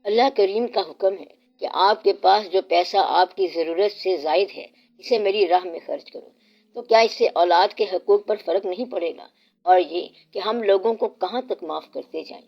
اللہ کریم کا حکم ہے کہ آپ کے پاس جو پیسہ آپ کی ضرورت سے زائد ہے اسے میری راہ میں خرچ کرو، تو کیا اس سے اولاد کے حقوق پر فرق نہیں پڑے گا؟ اور یہ کہ ہم لوگوں کو کہاں تک معاف کرتے جائیں۔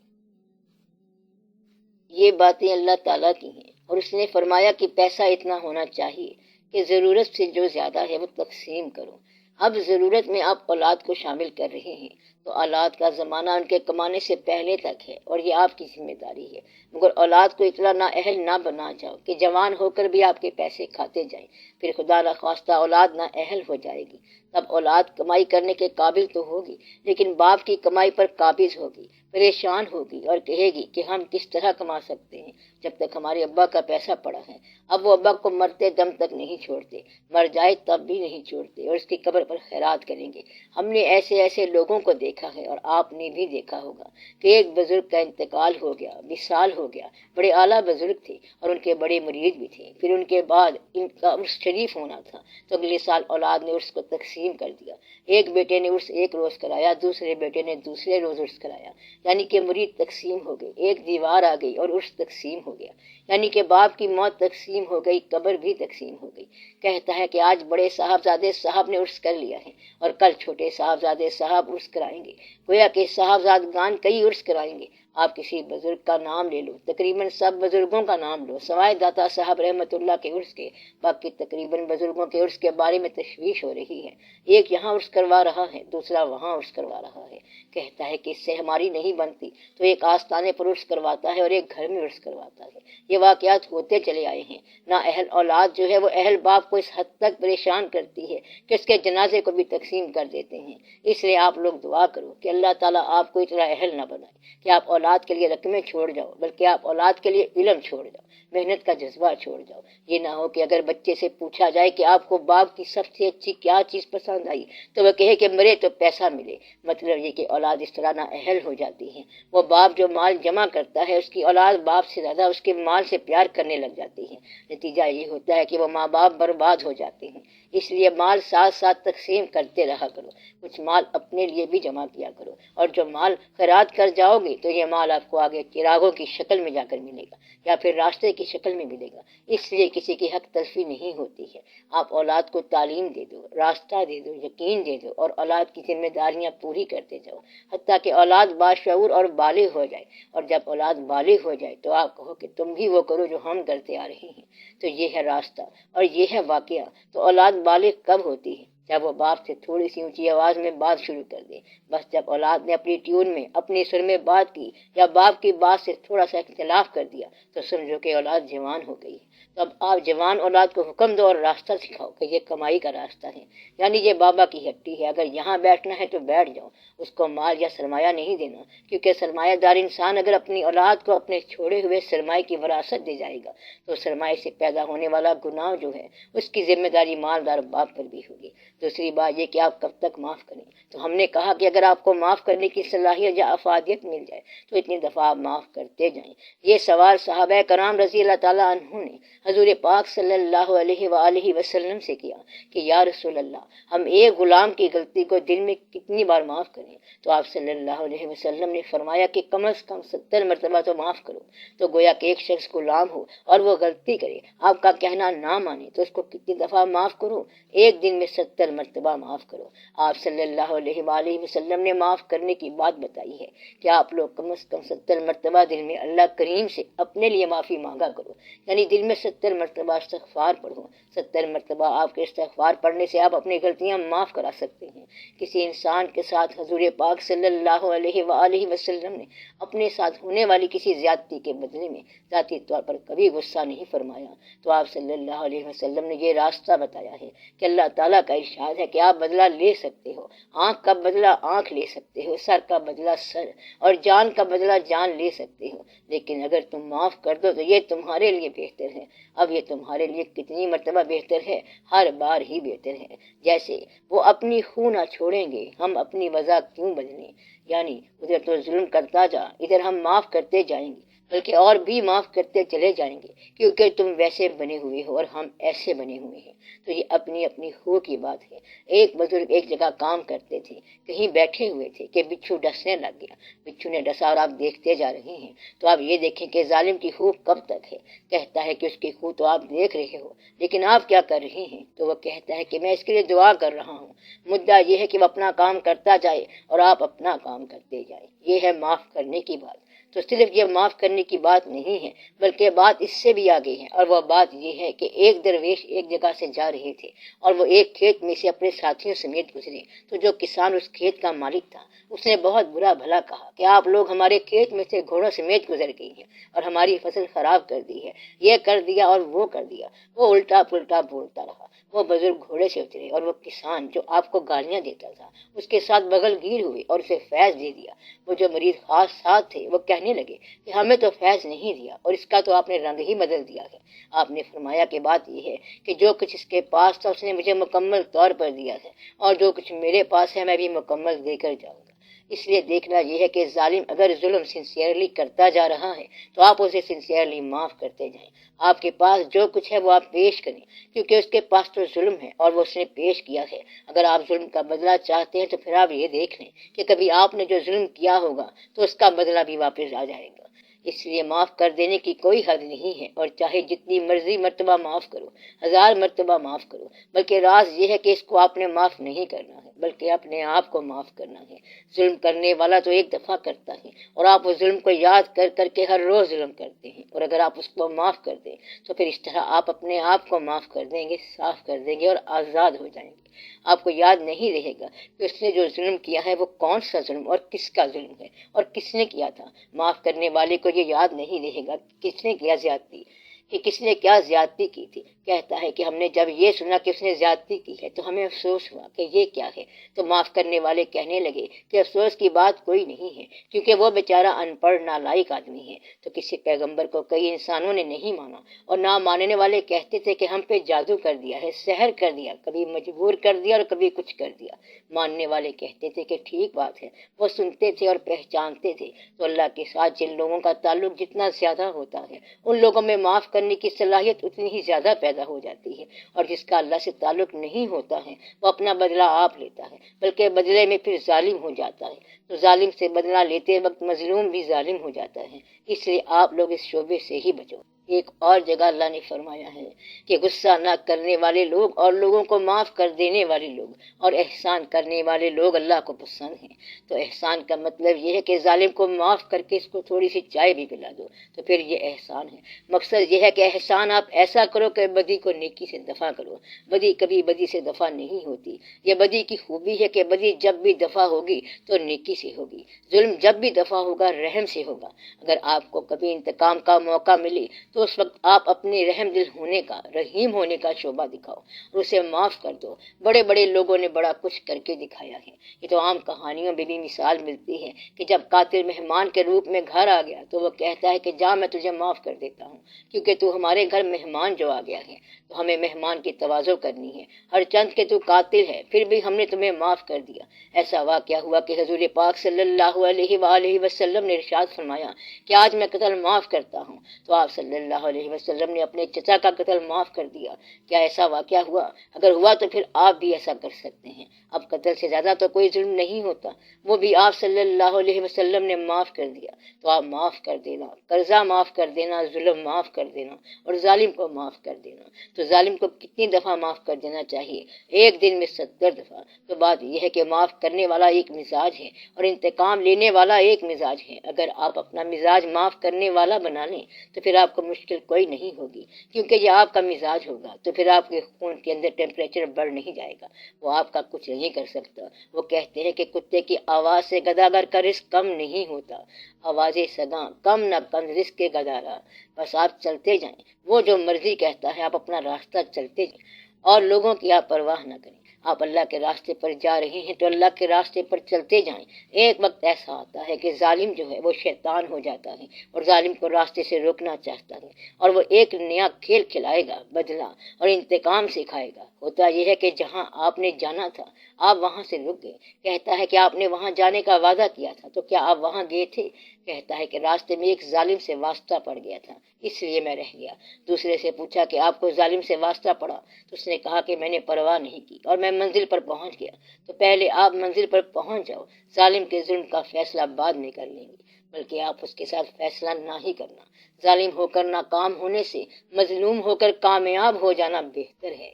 یہ باتیں اللہ تعالیٰ کی ہیں، اور اس نے فرمایا کہ پیسہ اتنا ہونا چاہیے کہ ضرورت سے جو زیادہ ہے وہ تقسیم کرو۔ اب ضرورت میں آپ اولاد کو شامل کر رہے ہیں، تو اولاد کا زمانہ ان کے کمانے سے پہلے تک ہے، اور یہ آپ کی ذمہ داری ہے، مگر اولاد کو اتنا نااہل نہ بنا جاؤ کہ جوان ہو کر بھی آپ کے پیسے کھاتے جائیں، پھر خدا نخواستہ اولاد نااہل ہو جائے گی، تب اولاد کمائی کرنے کے قابل تو ہوگی لیکن باپ کی کمائی پر قابض ہوگی، پریشان ہوگی اور کہے گی کہ ہم کس طرح کما سکتے ہیں جب تک ہمارے ابا کا پیسہ پڑا ہے۔ اب وہ ابا کو مرتے دم تک نہیں چھوڑتے، مر جائے تب بھی نہیں چھوڑتے، اور اس کی قبر پر خیرات کریں گے۔ ہم نے ایسے لوگوں کو دیکھا ہے، اور آپ نے بھی دیکھا ہوگا کہ ایک بزرگ کا انتقال ہو گیا، وصال ہو گیا، بڑے اعلیٰ بزرگ تھے اور ان کے بڑے مرید بھی تھے، پھر ان کے بعد ان کا عرس شریف ہونا تھا تو اگلے سال اولاد نے عرس کو تقسیم کر دیا، ایک بیٹے نے عرس ایک روز کرایا، دوسرے بیٹے نے دوسرے روز عرس کرایا، یعنی کہ مرید تقسیم ہو گئی، ایک دیوار آ گئی اور عرس تقسیم ہو گیا، یعنی کہ باپ کی موت تقسیم ہو گئی، قبر بھی تقسیم ہو گئی۔ کہتا ہے کہ آج بڑے صاحبزادے صاحب نے عرس کر لیا ہے اور کل چھوٹے صاحبزادے صاحب عرس کرائیں گے، گویا کہ صاحبزادگان کئی عرس کرائیں گے۔ آپ کسی بزرگ کا نام لے لو، تقریباً سب بزرگوں کا نام لو سوائے داتا صاحب رحمۃ اللہ کے عرس کے، باقی تقریباً بزرگوں کے عرس کے بارے میں تشویش ہو رہی ہے، ایک یہاں عرس کروا رہا ہے، دوسرا وہاں عرس کروا رہا ہے، کہتا ہے کہ اس سے ہماری نہیں بنتی تو ایک آستانے پر عرس کرواتا ہے اور ایک گھر میں عرس کرواتا ہے۔ یہ واقعات ہوتے چلے آئے ہیں۔ نااہل اولاد جو ہے وہ اہل باپ کو اس حد تک پریشان کرتی ہے کہ اس کے جنازے کو بھی تقسیم کر دیتے ہیں۔ اس لیے آپ لوگ دعا کرو کہ اللہ تعالیٰ آپ کو اتنا اہل نہ بنائے کہ آپ اولاد کے لیے رقمیں چھوڑ جاؤ، بلکہ آپ اولاد کے لیے علم چھوڑ جاؤ، محنت کا جذبہ چھوڑ جاؤ۔ یہ نہ ہو کہ اگر بچے سے پوچھا جائے کہ آپ کو باپ کی سب سے اچھی کیا چیز پسند آئی تو وہ کہے کہ مرے تو پیسہ ملے۔ مطلب یہ کہ اولاد اس طرح نااہل ہو جاتی ہے۔ وہ باپ جو مال جمع کرتا ہے، اس کی اولاد باپ سے زیادہ اس کے مال سے پیار کرنے لگ جاتی ہے۔ نتیجہ یہ ہوتا ہے کہ وہ ماں باپ برباد ہو جاتے ہیں۔ اس لیے مال ساتھ ساتھ تقسیم کرتے رہا کرو، کچھ مال اپنے لیے بھی جمع کیا کرو، اور جو مال خیرات کر جاؤ گے تو یہ مال آپ کو آگے چراغوں کی شکل میں جا کر ملے گا یا پھر راستے کی شکل میں ملے گا۔ اس لیے کسی کی حق تلفی نہیں ہوتی ہے۔ آپ اولاد کو تعلیم دے دو، راستہ دے دو، یقین دے دو، اور اولاد کی ذمہ داریاں پوری کرتے جاؤ حتیٰ کہ اولاد باشعور اور بالغ ہو جائے، اور جب اولاد بالغ ہو جائے تو آپ کہو کہ تم بھی وہ کرو جو ہم کرتے آ رہے ہیں۔ تو یہ ہے راستہ اور یہ ہے واقعہ۔ تو اولاد بالغ کب ہوتی ہے؟ جب وہ باپ سے تھوڑی سی اونچی آواز میں بات شروع کر دے۔ بس جب اولاد نے اپنی ٹیون میں اپنی سر میں بات کی یا باپ کی بات سے تھوڑا سا اختلاف کر دیا تو سمجھو کہ اولاد جوان ہو گئی۔ تو اب آپ جوان اولاد کو حکم دو اور راستہ سکھاؤ کہ یہ کمائی کا راستہ ہے، یعنی یہ بابا کی ہڈی ہے، اگر یہاں بیٹھنا ہے تو بیٹھ جاؤ۔ اس کو مال یا سرمایہ نہیں دینا، کیونکہ سرمایہ دار انسان اگر اپنی اولاد کو اپنے چھوڑے ہوئے سرمایہ کی وراثت دے جائے گا تو سرمایہ سے پیدا ہونے والا گناہ جو ہے اس کی ذمہ داری مالدار باپ پر بھی ہوگی۔ دوسری بات یہ کہ آپ کب تک معاف کریں، تو ہم نے کہا کہ اگر آپ کو معاف کرنے کی صلاحیت یا افادیت مل جائے تو اتنی دفعہ آپ معاف کرتے جائیں۔ یہ سوال صحابہ کرام رضی اللہ تعالیٰ عنہ نے حضور پاک صلی اللہ علیہ وآلہ وسلم سے کیا کہ یا رسول اللہ، ہم ایک غلام کی غلطی کو دن میں کتنی بار معاف کریں؟ تو آپ صلی اللہ علیہ وسلم نے فرمایا کہ کم از کم 70 مرتبہ تو معاف کرو۔ تو گویا کہ ایک شخص غلام ہو اور وہ غلطی کرے، آپ کا کہنا نہ مانے، تو اس کو کتنی دفعہ معاف کرو؟ ایک دن میں 70 مرتبہ معاف کرو۔ آپ صلی اللہ علیہ وآلہ وسلم نے معاف کرنے کی بات بتائی ہے کہ آپ لوگ کم از کم 70 مرتبہ دن میں اللہ کریم سے اپنے لیے معافی مانگا کرو، یعنی دن میں 70 مرتبہ استغفار پڑھو۔ 70 مرتبہ آپ کے استغفار پڑھنے سے آپ اپنی غلطیاں معاف کرا سکتے ہیں۔ کسی انسان کے ساتھ حضور پاک صلی اللہ علیہ وآلہ وسلم نے اپنے ساتھ ہونے والی کسی زیادتی کے بدلے میں ذاتی طور پر کبھی غصہ نہیں فرمایا۔ تو آپ صلی اللہ علیہ وسلم نے یہ راستہ بتایا ہے کہ اللہ تعالیٰ کا ارشاد ہے کہ آپ بدلہ لے سکتے ہو، آنکھ کا بدلہ آنکھ لے سکتے ہو، سر کا بدلہ سر، اور جان کا بدلہ جان لے سکتے ہو، لیکن اگر تم معاف کر دو تو یہ تمہارے لیے بہتر ہے۔ اب یہ تمہارے لیے کتنی مرتبہ بہتر ہے؟ ہر بار ہی بہتر ہے۔ جیسے وہ اپنی خوں نہ چھوڑیں گے، ہم اپنی وضع کیوں بدلیں؟ یعنی ادھر تو ظلم کرتا جا، ادھر ہم معاف کرتے جائیں گے۔ بلکہ اور بھی معاف کرتے چلے جائیں گے، کیونکہ تم ویسے بنے ہوئے ہو اور ہم ایسے بنے ہوئے ہیں۔ تو یہ اپنی اپنی ہو کی بات ہے۔ ایک بزرگ ایک جگہ کام کرتے تھے، کہیں بیٹھے ہوئے تھے کہ بچھو ڈسنے لگ گیا۔ بچھو نے ڈسا اور آپ دیکھتے جا رہے ہیں، تو آپ یہ دیکھیں کہ ظالم کی خوف کب تک ہے۔ کہتا ہے کہ اس کی خوف تو آپ دیکھ رہے ہو، لیکن آپ کیا کر رہے ہیں؟ تو وہ کہتا ہے کہ میں اس کے لیے دعا کر رہا ہوں۔ مدعا یہ ہے کہ وہ اپنا کام کرتا جائے اور آپ اپنا کام کرتے جائیں۔ یہ ہے معاف کرنے کی بات۔ تو صرف یہ معاف کرنے کی بات نہیں ہے، بلکہ بات اس سے بھی آگے ہے، اور وہ بات یہ ہے کہ ایک درویش ایک جگہ سے جا رہے تھے اور وہ ایک کھیت میں سے اپنے ساتھیوں سمیت گزرے۔ تو جو کسان اس کھیت کا مالک تھا، اس نے بہت برا بھلا کہا کہ آپ لوگ ہمارے کھیت میں سے گھوڑوں سمیت گزر گئی ہیں اور ہماری فصل خراب کر دی ہے، یہ کر دیا اور وہ کر دیا۔ وہ الٹا پلٹا بولتا رہا۔ وہ بزرگ گھوڑے سے اترے اور وہ کسان جو آپ کو گالیاں دیتا تھا اس کے ساتھ بغل گیر ہوئے اور اسے فیض دے دیا۔ وہ جو مریض خاص ساتھ تھے وہ کہنے لگے کہ ہمیں تو فیض نہیں دیا اور اس کا تو آپ نے رنگ ہی بدل دیا ہے۔ آپ نے فرمایا کہ بات یہ ہے کہ جو کچھ اس کے پاس تھا اس نے مجھے مکمل طور پر دیا ہے، اور جو کچھ میرے پاس ہے میں بھی مکمل دے کر جاؤں گا۔ اس لیے دیکھنا یہ ہے کہ ظالم اگر ظلم سنسیئرلی کرتا جا رہا ہے تو آپ اسے سنسیئرلی معاف کرتے جائیں۔ آپ کے پاس جو کچھ ہے وہ آپ پیش کریں، کیونکہ اس کے پاس تو ظلم ہے اور وہ اس نے پیش کیا ہے۔ اگر آپ ظلم کا بدلہ چاہتے ہیں تو پھر آپ یہ دیکھ لیں کہ کبھی آپ نے جو ظلم کیا ہوگا تو اس کا بدلہ بھی واپس آ جائے گا۔ اس لیے معاف کر دینے کی کوئی حد نہیں ہے، اور چاہے جتنی مرضی مرتبہ معاف کرو، 1000 مرتبہ معاف کرو، بلکہ راز یہ ہے کہ اس کو آپ نے معاف نہیں کرنا ہے بلکہ اپنے آپ کو معاف کرنا ہے۔ ظلم کرنے والا تو ایک دفعہ کرتا ہے، اور آپ اس ظلم کو یاد کر کر کے ہر روز ظلم کرتے ہیں، اور اگر آپ اس کو معاف کر دیں تو پھر اس طرح آپ اپنے آپ کو معاف کر دیں گے، صاف کر دیں گے اور آزاد ہو جائیں گے۔ آپ کو یاد نہیں رہے گا کہ اس نے جو ظلم کیا ہے وہ کون سا ظلم اور کس کا ظلم ہے اور کس نے کیا تھا۔ معاف کرنے والے کو یہ یاد نہیں رہے گا کہ کس نے کیا زیادتی، کہ کس نے کیا زیادتی کی تھی۔ کہتا ہے کہ ہم نے جب یہ سنا کہ اس نے زیادتی کی ہے تو ہمیں افسوس ہوا کہ یہ کیا ہے۔ تو معاف کرنے والے کہنے لگے کہ افسوس کی بات کوئی نہیں ہے، کیونکہ وہ بیچارہ ان پڑھ نالائق آدمی ہے۔ تو کسی پیغمبر کو کئی انسانوں نے نہیں مانا، اور نہ ماننے والے کہتے تھے کہ ہم پہ جادو کر دیا ہے، سحر کر دیا، کبھی مجبور کر دیا اور کبھی کچھ کر دیا۔ ماننے والے کہتے تھے کہ ٹھیک بات ہے، وہ سنتے تھے اور پہچانتے تھے۔ تو اللہ کے ساتھ جن لوگوں کا تعلق جتنا زیادہ ہوتا ہے ان لوگوں میں معاف کرنے کی صلاحیت اتنی ہی زیادہ پیدا ہو جاتی ہے، اور جس کا اللہ سے تعلق نہیں ہوتا ہے وہ اپنا بدلہ آپ لیتا ہے، بلکہ بدلے میں پھر ظالم ہو جاتا ہے۔ تو ظالم سے بدلہ لیتے وقت مظلوم بھی ظالم ہو جاتا ہے، اس لیے آپ لوگ اس شعبے سے ہی بچو۔ ایک اور جگہ اللہ نے فرمایا ہے کہ غصہ نہ کرنے والے لوگ اور لوگوں کو معاف کر دینے والے لوگ اور احسان کرنے والے لوگ اللہ کو پسند ہیں۔ تو احسان کا مطلب یہ ہے کہ ظالم کو معاف کر کے اس کو تھوڑی سی چائے بھی پلا دو، تو پھر یہ احسان ہے۔ مقصد یہ ہے کہ احسان آپ ایسا کرو کہ بدی کو نیکی سے دفع کرو۔ بدی کبھی بدی سے دفع نہیں ہوتی۔ یہ بدی کی خوبی ہے کہ بدی جب بھی دفع ہوگی تو نیکی سے ہوگی، ظلم جب بھی دفع ہوگا رحم سے ہوگا۔ اگر آپ کو کبھی انتقام کا موقع ملے تو اس وقت آپ اپنے رحم دل ہونے کا، رحیم ہونے کا شعبہ دکھاؤ اور اسے معاف کر دو۔ بڑے بڑے لوگوں نے بڑا کچھ کر کے دکھایا ہے۔ یہ تو عام کہانیوں میں بھی مثال ملتی ہے کہ جب قاتل مہمان کے روپ میں گھر آ گیا تو وہ کہتا ہے کہ جا میں تجھے معاف کر دیتا ہوں، کیونکہ تو ہمارے گھر مہمان جو آ گیا ہے۔ تو ہمیں مہمان کی تواضع کرنی ہے، ہر چند کہ تو قاتل ہے پھر بھی ہم نے تمہیں معاف کر دیا۔ ایسا واقعہ ہوا کہ حضور پاک صلی اللہ علیہ وآلہ وسلم نے ارشاد فرمایا کہ آج میں قتل معاف کرتا ہوں، تو آپ صلی اللہ علیہ وسلم نے اپنے چچا کا قتل معاف کر دیا۔ کیا ایسا واقعہ ہوا؟ اگر ہوا تو پھر آپ بھی ایسا کر سکتے ہیں۔ اب قتل سے زیادہ تو کوئی ظلم نہیں ہوتا، وہ بھی آپ صلی اللہ علیہ وسلم نے معاف کر دیا۔ تو آپ معاف کر دینا، قرضہ معاف کر دینا، ظلم معاف کر دینا اور ظالم کو معاف کر دینا۔ تو ظالم کو کتنی دفعہ معاف کر دینا چاہیے؟ ایک دن میں 70 دفعہ۔ تو بات یہ ہے کہ معاف کرنے والا ایک مزاج ہے اور انتقام لینے والا ایک مزاج ہے۔ اگر آپ اپنا مزاج معاف کرنے والا بنا لیں تو پھر آپ کو مشکل کوئی نہیں ہوگی، کیونکہ یہ آپ کا مزاج ہوگا۔ تو پھر آپ کے خون کے اندر ٹیمپریچر بڑھ نہیں جائے گا، وہ آپ کا کچھ نہیں کر سکتا۔ وہ کہتے ہیں کہ کتے کی آواز سے گداگر کا رزق کم نہیں ہوتا، آواز سگاں کم نہ کن رزق کے گدارا۔ بس آپ چلتے جائیں، وہ جو مرضی کہتا ہے آپ اپنا راستہ چلتے جائیں اور لوگوں کی آپ پرواہ نہ کریں۔ آپ اللہ کے راستے پر جا رہے ہیں تو اللہ کے راستے پر چلتے جائیں۔ ایک وقت ایسا آتا ہے کہ ظالم جو ہے وہ شیطان ہو جاتا ہے اور ظالم کو راستے سے روکنا چاہتا ہے، اور وہ ایک نیا کھیل کھلائے گا، بدلہ اور انتقام سکھائے گا۔ ہوتا یہ ہے کہ جہاں آپ نے جانا تھا آپ وہاں سے رک گئے۔ کہتا ہے کہ آپ نے وہاں جانے کا وعدہ کیا تھا، تو کیا آپ وہاں گئے تھے؟ کہتا ہے کہ راستے میں ایک ظالم سے واسطہ پڑ گیا تھا، اس لیے میں رہ گیا۔ دوسرے سے پوچھا کہ آپ کو ظالم سے واسطہ پڑا؟ تو اس نے کہا کہ میں نے پرواہ نہیں کی اور میں منزل پر پہنچ گیا۔ تو پہلے آپ منزل پر پہنچ جاؤ، ظالم کے ظلم کا فیصلہ بعد میں کر لیں گے، بلکہ آپ اس کے ساتھ فیصلہ نہ ہی کرنا۔ ظالم ہو کر ناکام ہونے سے مظلوم ہو کر کامیاب ہو جانا بہتر ہے۔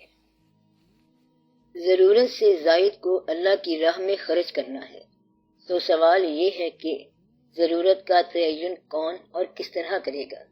ضرورت سے زائد کو اللہ کی راہ میں خرچ کرنا ہے۔ تو سوال یہ ہے کہ ضرورت کا تعین کون اور کس طرح کرے گا؟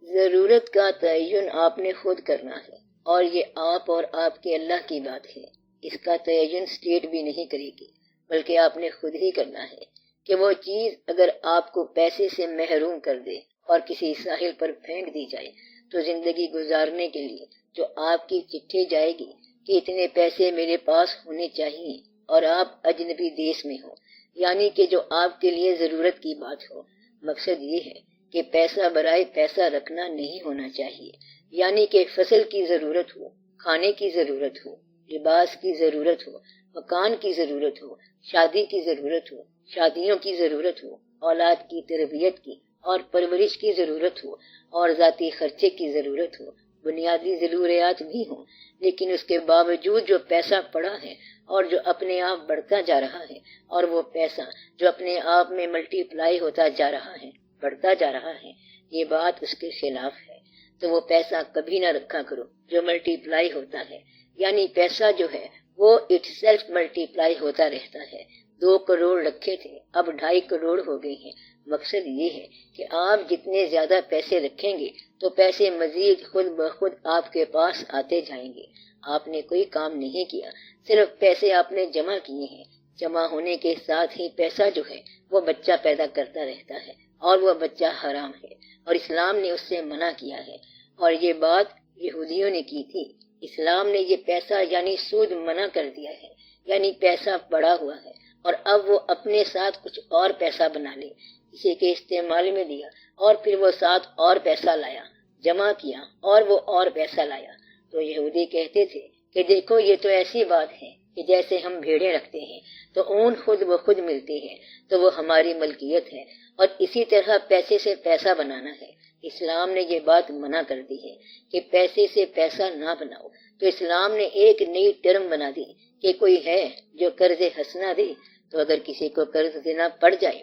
ضرورت کا تعین آپ نے خود کرنا ہے، اور یہ آپ اور آپ کے اللہ کی بات ہے۔ اس کا تعین اسٹیٹ بھی نہیں کرے گی، بلکہ آپ نے خود ہی کرنا ہے کہ وہ چیز اگر آپ کو پیسے سے محروم کر دے اور کسی ساحل پر پھینک دی جائے تو زندگی گزارنے کے لیے جو آپ کی چٹھی جائے گی کہ اتنے پیسے میرے پاس ہونے چاہیے اور آپ اجنبی دیش میں ہو، یعنی کہ جو آپ کے لیے ضرورت کی بات ہو۔ مقصد یہ ہے کہ پیسہ برائے پیسہ رکھنا نہیں ہونا چاہیے، یعنی کہ فصل کی ضرورت ہو، کھانے کی ضرورت ہو، لباس کی ضرورت ہو، مکان کی ضرورت ہو، شادی کی ضرورت ہو، شادیوں کی ضرورت ہو، اولاد کی تربیت کی اور پرورش کی ضرورت ہو، اور ذاتی خرچے کی ضرورت ہو، بنیادی ضروریات بھی ہوں، لیکن اس کے باوجود جو پیسہ پڑا ہے اور جو اپنے آپ بڑھتا جا رہا ہے، اور وہ پیسہ جو اپنے آپ میں ملٹی پلائی ہوتا جا رہا ہے، بڑھتا جا رہا ہے، یہ بات اس کے خلاف ہے۔ تو وہ پیسہ کبھی نہ رکھا کرو جو ملٹی پلائی ہوتا ہے، یعنی پیسہ جو ہے وہ اٹ سیلف ملٹی پلائی ہوتا رہتا ہے۔ 2 کروڑ رکھے تھے، اب 2.5 کروڑ ہو گئے ہیں۔ مقصد یہ ہے کہ آپ جتنے زیادہ پیسے رکھیں گے تو پیسے مزید خود بخود آپ کے پاس آتے جائیں گے۔ آپ نے کوئی کام نہیں کیا، صرف پیسے آپ نے جمع کیے ہیں۔ جمع ہونے کے ساتھ ہی پیسہ جو ہے وہ بچہ پیدا کرتا رہتا ہے، اور وہ بچہ حرام ہے، اور اسلام نے اس سے منع کیا ہے، اور یہ بات یہودیوں نے کی تھی۔ اسلام نے یہ پیسہ یعنی سود منع کر دیا ہے، یعنی پیسہ پڑا ہوا ہے اور اب وہ اپنے ساتھ کچھ اور پیسہ بنا لے، کسی کے استعمال میں دیا اور پھر وہ ساتھ اور پیسہ لایا، جمع کیا اور وہ اور پیسہ لایا۔ تو یہودی کہتے تھے کہ دیکھو یہ تو ایسی بات ہے کہ جیسے ہم بھیڑیں رکھتے ہیں تو اون خود بخود ملتی ہے، تو وہ ہماری ملکیت ہے، اور اسی طرح پیسے سے پیسہ بنانا ہے۔ اسلام نے یہ بات منع کر دی ہے کہ پیسے سے پیسہ نہ بناؤ۔ تو اسلام نے ایک نئی ٹرم بنا دی کہ کوئی ہے جو قرض حسنہ دے، تو اگر کسی کو قرض دینا پڑ جائے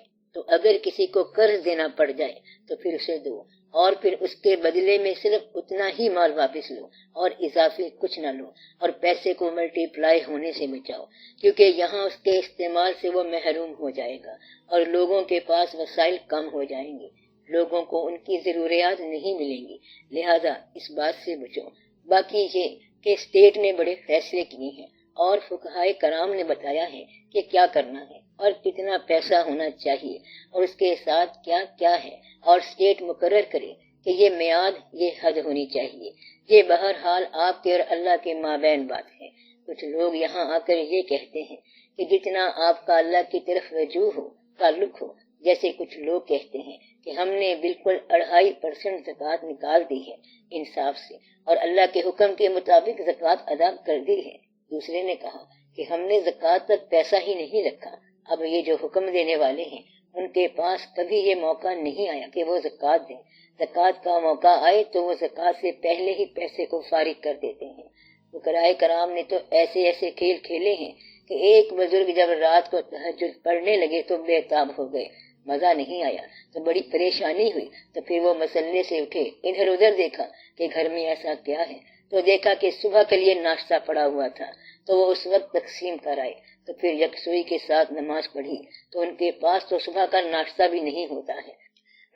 تو پھر اسے دو، اور پھر اس کے بدلے میں صرف اتنا ہی مال واپس لو اور اضافی کچھ نہ لو، اور پیسے کو ملٹی پلائی ہونے سے بچاؤ، کیونکہ یہاں اس کے استعمال سے وہ محروم ہو جائے گا اور لوگوں کے پاس وسائل کم ہو جائیں گے، لوگوں کو ان کی ضروریات نہیں ملیں گی، لہذا اس بات سے بچو۔ باقی یہ کہ اسٹیٹ نے بڑے فیصلے کیے ہیں اور فقہائے کرام نے بتایا ہے کہ کیا کرنا ہے اور کتنا پیسہ ہونا چاہیے اور اس کے ساتھ کیا کیا ہے، اور اسٹیٹ مقرر کرے کہ یہ میعاد، یہ حد ہونی چاہیے۔ یہ بہرحال آپ کے اور اللہ کے مابین بات ہے۔ کچھ لوگ یہاں آ کر یہ کہتے ہیں کہ جتنا آپ کا اللہ کی طرف رجوع ہو، تعلق ہو، جیسے کچھ لوگ کہتے ہیں کہ ہم نے بالکل 2.5% زکوٰۃ نکال دی ہے انصاف سے اور اللہ کے حکم کے مطابق زکوٰۃ ادا کر دی ہے۔ دوسرے نے کہا کہ ہم نے زکوٰۃ تک پیسہ ہی نہیں رکھا۔ اب یہ جو حکم دینے والے ہیں ان کے پاس کبھی یہ موقع نہیں آیا کہ وہ زکوٰۃ دیں۔ زکوٰۃ کا موقع آئے تو وہ زکوٰۃ سے پہلے ہی پیسے کو فارغ کر دیتے ہیں۔ فقہائے کرام نے تو ایسے ایسے کھیل کھیلے ہیں کہ ایک بزرگ جب رات کو تہجد پڑھنے لگے تو بے تاب ہو گئے، مزہ نہیں آیا، تو بڑی پریشانی ہوئی، تو پھر وہ مسلے سے اٹھے، ادھر ادھر دیکھا کہ گھر میں ایسا کیا ہے، تو دیکھا کہ صبح کے لیے ناشتہ پڑا ہوا تھا، تو وہ اس وقت تقسیم کرائے، تو پھر یکسوئی کے ساتھ نماز پڑھی، تو ان کے پاس تو صبح کا ناشتہ بھی نہیں ہوتا ہے،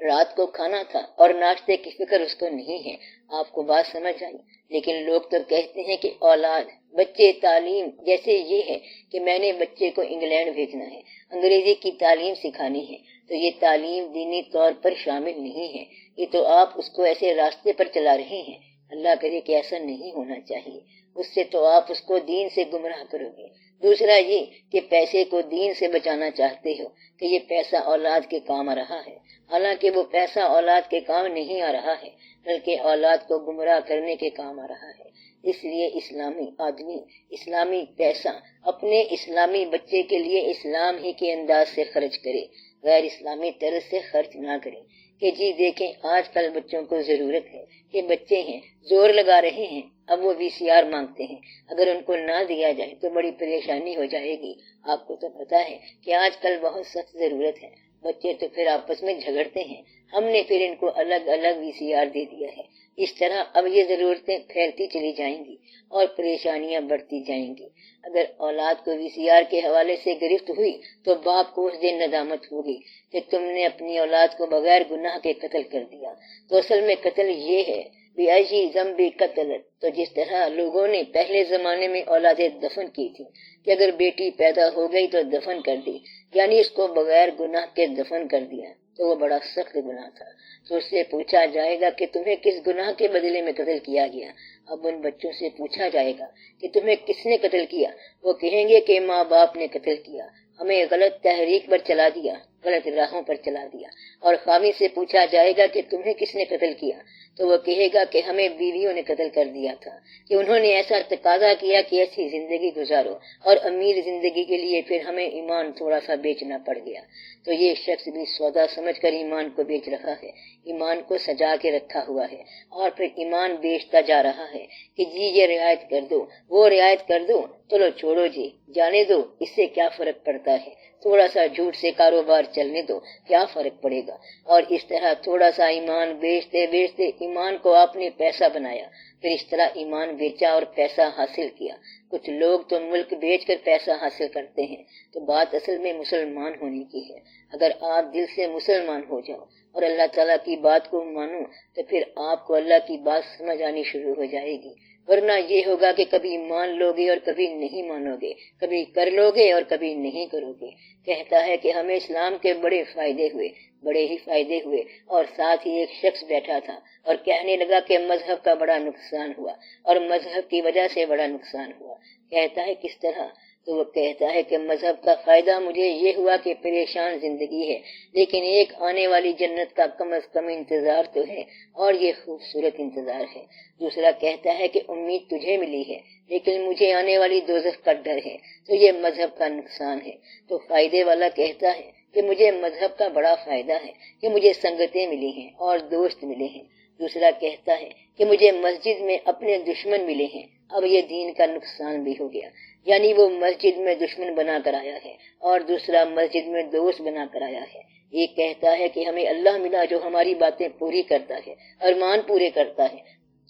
رات کو کھانا تھا اور ناشتے کی فکر اس کو نہیں ہے۔ آپ کو بات سمجھ آئی؟ لیکن لوگ تو کہتے ہیں کہ اولاد، بچے، تعلیم، جیسے یہ ہے کہ میں نے بچے کو انگلینڈ بھیجنا ہے، انگریزی کی تعلیم سکھانی ہے، تو یہ تعلیم دینی طور پر شامل نہیں ہے، یہ تو آپ اس کو ایسے راستے پر چلا رہے ہیں۔ اللہ کرے کہ ایسا نہیں ہونا چاہیے، اس سے تو آپ اس کو دین سے گمراہ کرو گے۔ دوسرا یہ کہ پیسے کو دین سے بچانا چاہتے ہو کہ یہ پیسہ اولاد کے کام آ رہا ہے، حالانکہ وہ پیسہ اولاد کے کام نہیں آ رہا ہے بلکہ اولاد کو گمراہ کرنے کے کام آ رہا ہے۔ اس لیے اسلامی آدمی اسلامی پیسہ اپنے اسلامی بچے کے لیے اسلام ہی کے انداز سے خرچ کرے، غیر اسلامی طرز سے خرچ نہ کریں کہ جی دیکھیں آج کل بچوں کو ضرورت ہے کہ بچے ہیں زور لگا رہے ہیں، اب وہ VCR مانگتے ہیں، اگر ان کو نہ دیا جائے تو بڑی پریشانی ہو جائے گی۔ آپ کو تو پتا ہے کہ آج کل بہت سخت ضرورت ہے، بچے تو پھر آپس میں جھگڑتے ہیں، ہم نے پھر ان کو الگ الگ VCR دے دیا ہے۔ اس طرح اب یہ ضرورتیں پھیلتی چلی جائیں گی اور پریشانیاں بڑھتی جائیں گی۔ اگر اولاد کو VCR کے حوالے سے گرفت ہوئی تو باپ کو اس دن ندامت ہوگی کہ تم نے اپنی اولاد کو بغیر گناہ کے قتل کر دیا۔ تو اصل میں قتل یہ ہے بِأَيِّ ذَنبٍ قَتَلَتْ، تو جس طرح لوگوں نے پہلے زمانے میں اولادیں دفن کی تھی کہ اگر بیٹی پیدا ہو گئی تو دفن کر دی، یعنی اس کو بغیر گناہ کے دفن کر دیا، تو وہ بڑا سخت گناہ تھا۔ تو اس سے پوچھا جائے گا کہ تمہیں کس گناہ کے بدلے میں قتل کیا گیا؟ اب ان بچوں سے پوچھا جائے گا کہ تمہیں کس نے قتل کیا؟ وہ کہیں گے کہ ماں باپ نے قتل کیا، ہمیں غلط تحریک پر چلا دیا، غلط راہوں پر چلا دیا۔ اور خامی سے پوچھا جائے گا کہ تمہیں کس نے قتل کیا؟ تو وہ کہے گا کہ ہمیں بیویوں نے قتل کر دیا تھا، کہ انہوں نے ایسا تقاضا کیا کہ ایسی زندگی گزارو، اور امیر زندگی کے لیے پھر ہمیں ایمان تھوڑا سا بیچنا پڑ گیا۔ تو یہ شخص بھی سودا سمجھ کر ایمان کو بیچ رہا ہے، ایمان کو سجا کے رکھا ہوا ہے، اور پھر ایمان بیچتا جا رہا ہے کہ جی یہ رعایت کر دو، وہ رعایت کر دو، چلو چھوڑو جی، جانے دو، اس سے کیا فرق پڑتا ہے، تھوڑا سا جھوٹ سے کاروبار چلنے دو، کیا فرق پڑے گا۔ اور اس طرح تھوڑا سا ایمان بیچتے بیچتے ایمان کو آپ نے پیسہ بنایا، پھر اس طرح ایمان بیچا اور پیسہ حاصل کیا۔ کچھ لوگ تو ملک بیچ کر پیسہ حاصل کرتے ہیں، تو بات اصل میں مسلمان ہونے کی ہے۔ اگر آپ دل سے مسلمان ہو جاؤ اور اللہ تعالیٰ کی بات کو مانو تو پھر آپ کو اللہ کی بات سمجھ آنی شروع ہو جائے گی، ورنہ یہ ہوگا کہ کبھی مان لو گے اور کبھی نہیں مانو گے، کبھی کر لو گے اور کبھی نہیں کرو گے۔ کہتا ہے کہ ہمیں اسلام کے بڑے فائدے ہوئے، بڑے ہی فائدے ہوئے، اور ساتھ ہی ایک شخص بیٹھا تھا اور کہنے لگا کہ مذہب کا بڑا نقصان ہوا اور مذہب کی وجہ سے بڑا نقصان ہوا۔ کہتا ہے کس طرح؟ تو وہ کہتا ہے کہ مذہب کا فائدہ مجھے یہ ہوا کہ پریشان زندگی ہے، لیکن ایک آنے والی جنت کا کم از کم انتظار تو ہے، اور یہ خوبصورت انتظار ہے۔ دوسرا کہتا ہے کہ امید تجھے ملی ہے لیکن مجھے آنے والی دوزخ کا ڈر ہے، تو یہ مذہب کا نقصان ہے۔ تو فائدے والا کہتا ہے کہ مجھے مذہب کا بڑا فائدہ ہے کہ مجھے سنگتیں ملی ہیں اور دوست ملے ہیں۔ دوسرا کہتا ہے کہ مجھے مسجد میں اپنے دشمن ملے ہیں، اب یہ دین کا نقصان بھی ہو گیا، یعنی وہ مسجد میں دشمن بنا کر آیا ہے اور دوسرا مسجد میں دوست بنا کر آیا ہے۔ یہ کہتا ہے کہ ہمیں اللہ ملا جو ہماری باتیں پوری کرتا ہے، ارمان پورے کرتا ہے،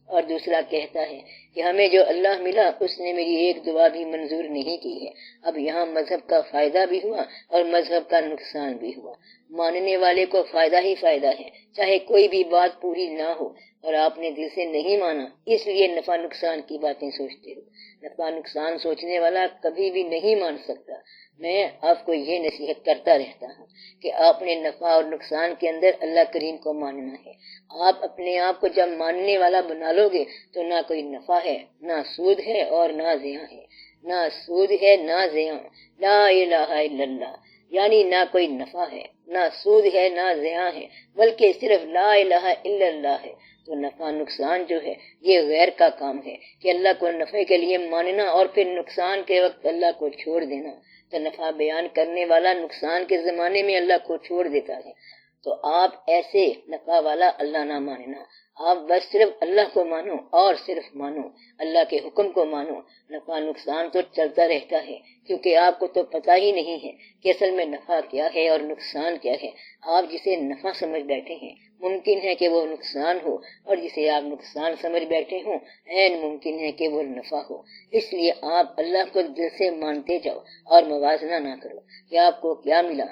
اور دوسرا کہتا ہے کہ ہمیں جو اللہ ملا اس نے میری ایک دعا بھی منظور نہیں کی ہے۔ اب یہاں مذہب کا فائدہ بھی ہوا اور مذہب کا نقصان بھی ہوا۔ ماننے والے کو فائدہ ہی فائدہ ہے، چاہے کوئی بھی بات پوری نہ ہو، اور آپ نے دل سے نہیں مانا اس لیے نفع نقصان کی باتیں سوچتے ہو۔ نفع نقصان سوچنے والا کبھی بھی نہیں مان سکتا۔ میں آپ کو یہ نصیحت کرتا رہتا ہوں کہ آپ نے نفع اور نقصان کے اندر اللہ کریم کو ماننا ہے۔ آپ اپنے آپ کو جب ماننے والا بنا لو گے تو نہ کوئی نفع ہے، نہ سود ہے اور نہ زیاں ہے، نہ سود ہے نہ زیاں، لا الہ الا اللہ، یعنی نہ کوئی نفع ہے، نہ سود ہے، نہ زیاں ہے، بلکہ صرف لا الہ الا اللہ ہے۔ تو نفع نقصان جو ہے یہ غیر کا کام ہے کہ اللہ کو نفع کے لیے ماننا اور پھر نقصان کے وقت اللہ کو چھوڑ دینا۔ تو نفع بیان کرنے والا نقصان کے زمانے میں اللہ کو چھوڑ دیتا ہے، تو آپ ایسے نفع والا اللہ نہ ماننا، آپ بس صرف اللہ کو مانو اور صرف مانو، اللہ کے حکم کو مانو۔ نفع نقصان تو چلتا رہتا ہے کیونکہ آپ کو تو پتہ ہی نہیں ہے کہ اصل میں نفع کیا ہے اور نقصان کیا ہے۔ آپ جسے نفع سمجھ بیٹھے ہیں ممکن ہے کہ وہ نقصان ہو، اور جسے آپ نقصان سمجھ بیٹھے ہوں عین ممکن ہے کہ وہ نفع ہو۔ اس لیے آپ اللہ کو دل سے مانتے جاؤ اور موازنہ نہ کرو کہ آپ کو کیا ملا۔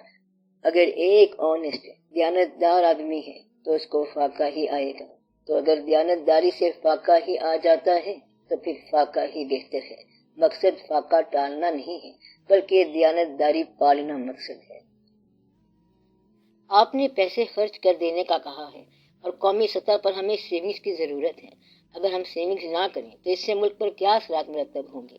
اگر ایک آنےسٹ دیانتدار آدمی ہے تو اس کو فاقہ ہی آئے گا، تو اگر دیانتداری سے فاقہ ہی آ جاتا ہے تو پھر فاقہ ہی بہتر ہے۔ مقصد فاقہ ٹالنا نہیں ہے بلکہ دیانتداری پالنا مقصد ہے۔ آپ نے پیسے خرچ کر دینے کا کہا ہے، اور قومی سطح پر ہمیں سیونگز کی ضرورت ہے۔ اگر ہم سیونگز نہ کریں تو اس سے ملک پر کیا اثرات مرتب ہوں گے؟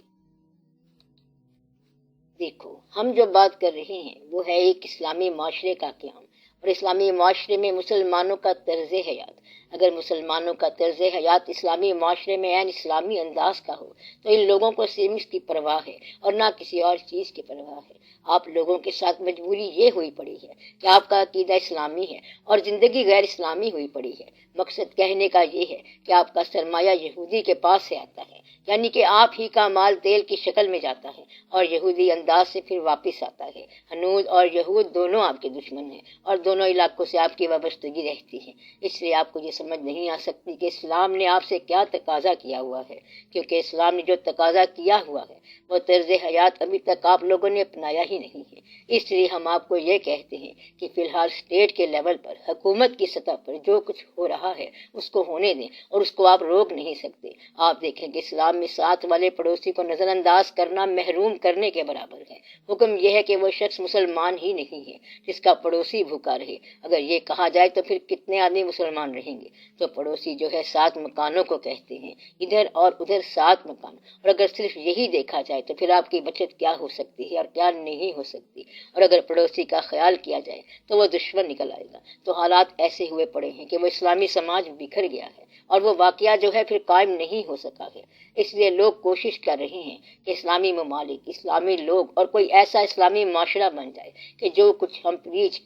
دیکھو، ہم جو بات کر رہے ہیں وہ ہے ایک اسلامی معاشرے کا قیام اور اسلامی معاشرے میں مسلمانوں کا طرز حیات، اگر مسلمانوں کا طرز حیات اسلامی معاشرے میں عین اسلامی انداز کا ہو تو ان لوگوں کو صرف اس کی پرواہ ہے اور نہ کسی اور چیز کی پرواہ ہے۔ آپ لوگوں کے ساتھ مجبوری یہ ہوئی پڑی ہے کہ آپ کا عقیدہ اسلامی ہے اور زندگی غیر اسلامی ہوئی پڑی ہے۔ مقصد کہنے کا یہ ہے کہ آپ کا سرمایہ یہودی کے پاس سے آتا ہے، یعنی کہ آپ ہی کا مال تیل کی شکل میں جاتا ہے اور یہودی انداز سے پھر واپس آتا ہے۔ ہنود اور یہود دونوں آپ کے دشمن ہیں اور دونوں علاقوں سے آپ کی وابستگی رہتی ہے۔ اس لیے آپ کو یہ سمجھ نہیں آ سکتی کہ اسلام نے آپ سے کیا تقاضا کیا ہوا ہے، کیونکہ اسلام نے جو تقاضا کیا ہوا ہے وہ طرز حیات ابھی تک آپ لوگوں نے اپنایا ہی نہیں ہے۔ اس لیے ہم آپ کو یہ کہتے ہیں کہ فی الحال اسٹیٹ کے لیول پر، حکومت کی سطح پر جو کچھ ہو رہا ہے اس کو ہونے دیں، اور اس کو آپ روک نہیں سکتے۔ آپ دیکھیں کہ اسلام میں ساتھ والے پڑوسی کو نظر انداز کرنا محروم کرنے کے برابر ہے۔ حکم یہ ہے کہ وہ شخص مسلمان ہی نہیں ہے جس کا پڑوسی بھوکا رہے۔ اگر یہ کہا جائے تو پھر کتنے آدمی مسلمان رہیں گے؟ تو پڑوسی جو ہے 7 مکانوں کو کہتے ہیں، ادھر اور ادھر 7 مکان، اور اگر صرف یہی دیکھا جائے تو پھر آپ کی بچت کیا ہو سکتی ہے اور کیا نہیں ہو سکتی۔ اور اگر پڑوسی کا خیال کیا جائے تو وہ دشمن نکل آئے گا۔ تو حالات ایسے ہوئے پڑے ہیں کہ وہ اسلامی سماج بکھر گیا ہے اور وہ واقعہ جو ہے پھر قائم نہیں ہو سکا ہے۔ اس لیے لوگ کوشش کر رہے ہیں کہ اسلامی ممالک، اسلامی لوگ اور کوئی ایسا اسلامی معاشرہ بن جائے کہ جو کچھ ہم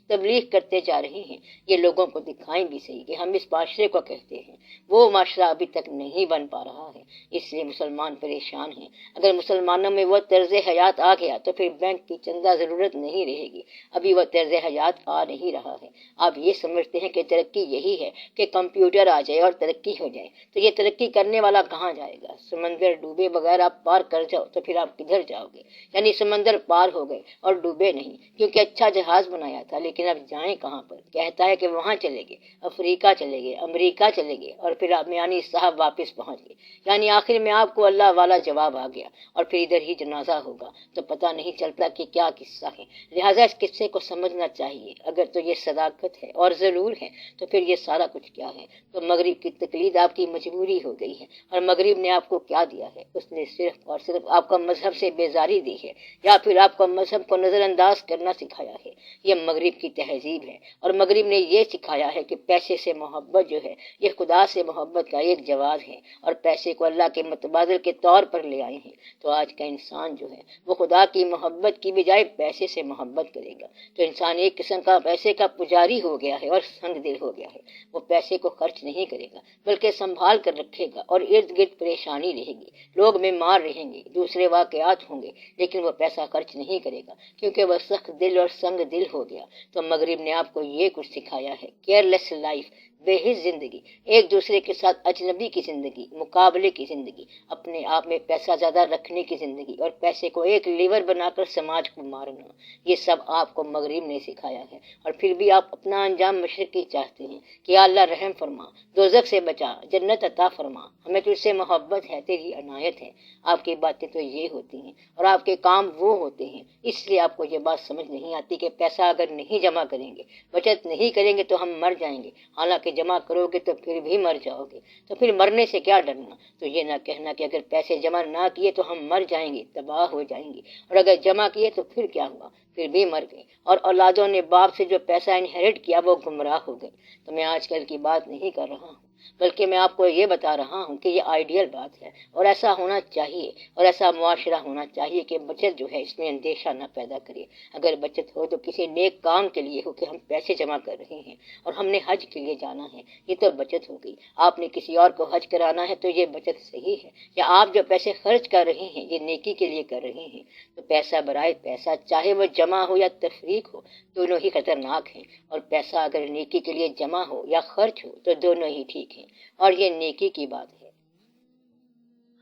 تبلیغ کرتے جا رہے ہیں یہ لوگوں کو دکھائیں بھی صحیح کہ ہم اس معاشرے کو کہتے ہیں۔ وہ معاشرہ ابھی تک نہیں بن پا رہا ہے، اس لیے مسلمان پریشان ہیں۔ اگر مسلمانوں میں وہ طرز حیات آ گیا تو پھر بینک کی چندہ ضرورت نہیں رہے گی۔ ابھی وہ طرز حیات آ نہیں رہا ہے۔ آپ یہ سمجھتے ہیں کہ ترقی یہی ہے کہ کمپیوٹر آ جائے اور ترقی ہو جائے، تو یہ ترقی کرنے والا کہاں جائے گا؟ سمندر ڈوبے بغیر آپ پار کر جاؤ تو پھر آپ کدھر جاؤ گے؟ یعنی سمندر پار ہو گئے اور ڈوبے نہیں، کیونکہ اچھا جہاز بنایا تھا، لیکن اب جائیں کہاں پر؟ کہتا ہے کہ وہاں چلے گئے، افریقہ چلے گئے، امریکہ چلے گئے، اور پھر آپ یعنی صاحب واپس پہنچ گئے۔ یعنی آخر میں آپ کو اللہ والا جواب آ گیا اور پھر ادھر ہی جنازہ ہوگا، تو پتہ نہیں چلتا کہ کیا قصہ ہے۔ لہٰذا اس قصے کو سمجھنا چاہیے۔ اگر تو یہ صداقت ہے اور ضرور ہے تو پھر یہ سارا کچھ کیا ہے؟ تو مغرب کی تقلید آپ کی مجبوری ہو گئی ہے، اور مغرب نے آپ کو کیا دیا ہے؟ اس نے صرف اور صرف آپ کو مذہب سے بیزاری دی ہے، یا پھر آپ کو مذہب کو نظر انداز کرنا سکھایا ہے۔ یہ مغرب کی تہذیب ہے، اور مغرب نے یہ سکھایا ہے کہ پیسے سے محبت جو ہے یہ خدا سے محبت کا ایک جواز ہے، اور پیسے کو اللہ کے متبادل کے طور پر لے آئے ہیں۔ تو آج کا انسان جو ہے وہ خدا کی محبت کی بجائے پیسے سے محبت کرے گا، تو انسان ایک قسم کا پیسے کا پجاری ہو گیا ہے اور سنگ دل ہو گیا ہے۔ وہ پیسے کو خرچ نہیں کرے گا بلکہ سنبھال کر رکھے گا، اور ارد گرد پریشانی رہے گی، لوگ بیمار رہیں گے، دوسرے واقعات ہوں گے، لیکن وہ پیسہ خرچ نہیں کرے گا کیونکہ وہ سخت دل اور سنگ دل ہو گیا۔ تو مغرب نے آپ کو یہ کچھ سکھایا ہے، کیئرلیس لائف، بے حس زندگی، ایک دوسرے کے ساتھ اجنبی کی زندگی، مقابلے کی زندگی، اپنے آپ میں پیسہ زیادہ رکھنے کی زندگی، اور پیسے کو ایک لیور بنا کر سماج کو مارنا۔ یہ سب آپ کو مغرب نے سکھایا ہے، اور پھر بھی آپ اپنا انجام مشرقی چاہتے ہیں کہ یا اللہ رحم فرما، دوزخ سے بچا، جنت عطا فرما، ہمیں تجھ سے محبت ہے، تیری عنایت ہے۔ آپ کی باتیں تو یہ ہوتی ہیں اور آپ کے کام وہ ہوتے ہیں۔ اس لیے آپ کو یہ بات سمجھ نہیں آتی کہ پیسہ اگر نہیں جمع کریں گے، بچت نہیں کریں گے تو ہم مر جائیں گے، حالانکہ جمع کرو گے تو پھر بھی مر جاؤ گے، تو پھر مرنے سے کیا ڈرنا؟ تو یہ نہ کہنا کہ اگر پیسے جمع نہ کیے تو ہم مر جائیں گے، تباہ ہو جائیں گے، اور اگر جمع کیے تو پھر کیا ہوا؟ پھر بھی مر گئے، اور اولادوں نے باپ سے جو پیسہ انہیرٹ کیا وہ گمراہ ہو گئے۔ تو میں آج کل کی بات نہیں کر رہا ہوں، بلکہ میں آپ کو یہ بتا رہا ہوں کہ یہ آئیڈیل بات ہے، اور ایسا ہونا چاہیے، اور ایسا معاشرہ ہونا چاہیے کہ بچت جو ہے اس میں اندیشہ نہ پیدا کرے۔ اگر بچت ہو تو کسی نیک کام کے لیے ہو کہ ہم پیسے جمع کر رہے ہیں اور ہم نے حج کے لیے جانا ہے، یہ تو بچت ہو گئی۔ آپ نے کسی اور کو حج کرانا ہے تو یہ بچت صحیح ہے، یا آپ جو پیسے خرچ کر رہے ہیں یہ نیکی کے لیے کر رہے ہیں؟ تو پیسہ برائے پیسہ، چاہے وہ جمع ہو یا تفریق ہو، دونوں ہی خطرناک ہیں، اور پیسہ اگر نیکی کے لیے جمع ہو یا خرچ ہو تو دونوں ہی ٹھیک ہیں، اور یہ نیکی کی بات ہے۔